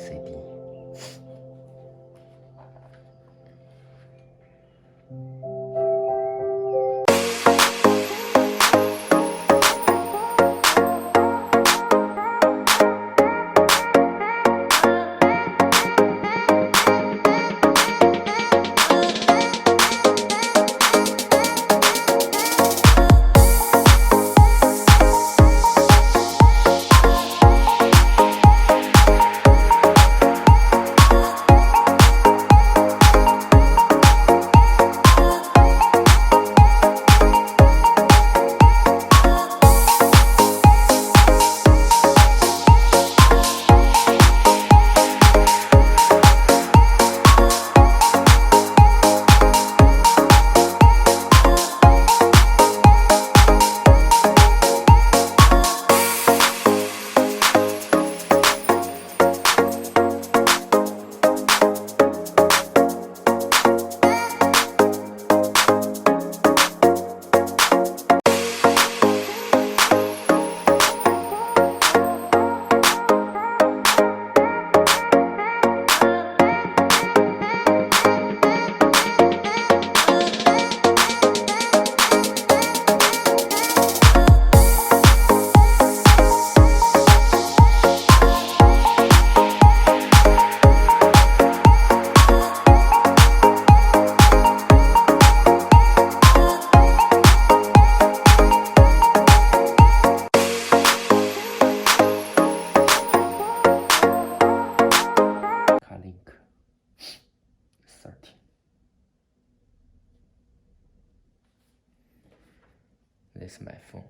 CD。This is my phone.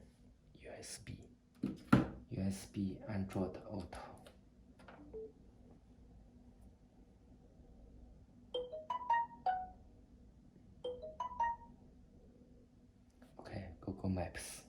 USB Android Auto. Okay, Google Maps.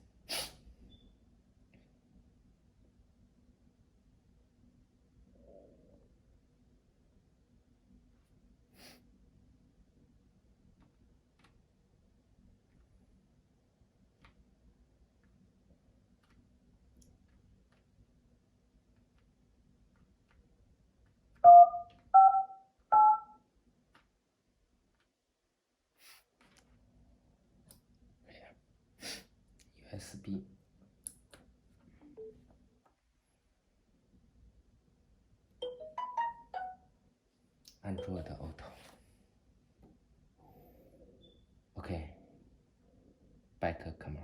USB Android Auto. Okay, back camera.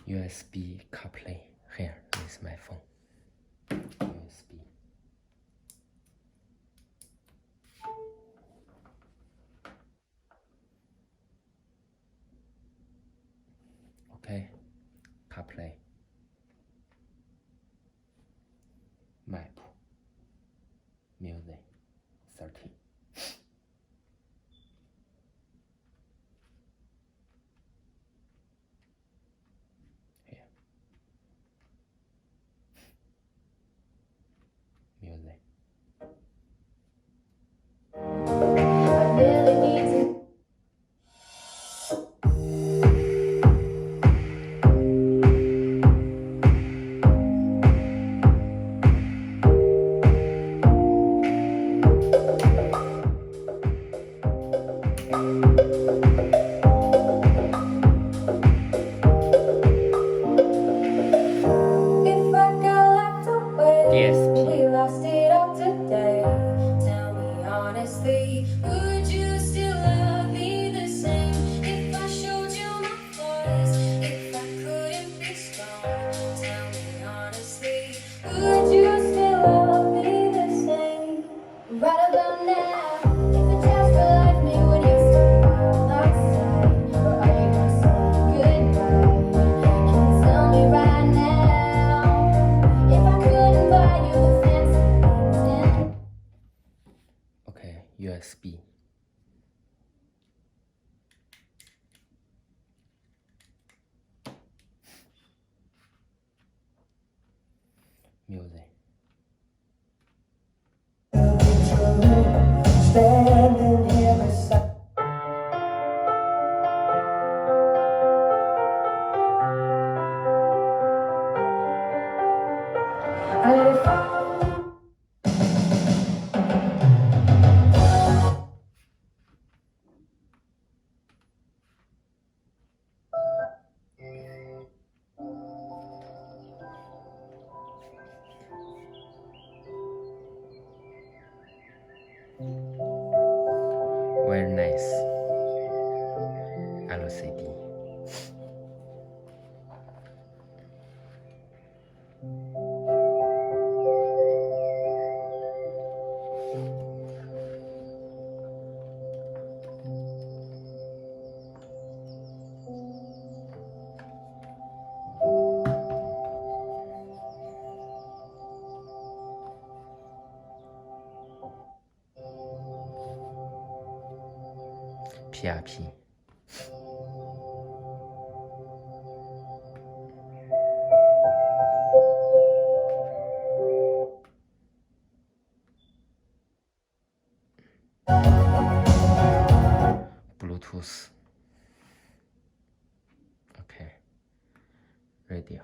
USB Carplay. Here, this is my phone. USB. Okay, Carplay. Map. Music. 13. Here. Music. We lost it all today. Tell me honestly, would you still love me the same if I showed you my flaws? If I couldn't be strong, tell me honestly, would you still love me the same? Right about now, if a chance to life me, would you still fall outside? Or are you gonna say goodbye? Can you tell me right now? If I couldn't buy you the fancy things and Okay, USB. Music. Standing here nice LCD. PRP. Bluetooth. Okay. Radio.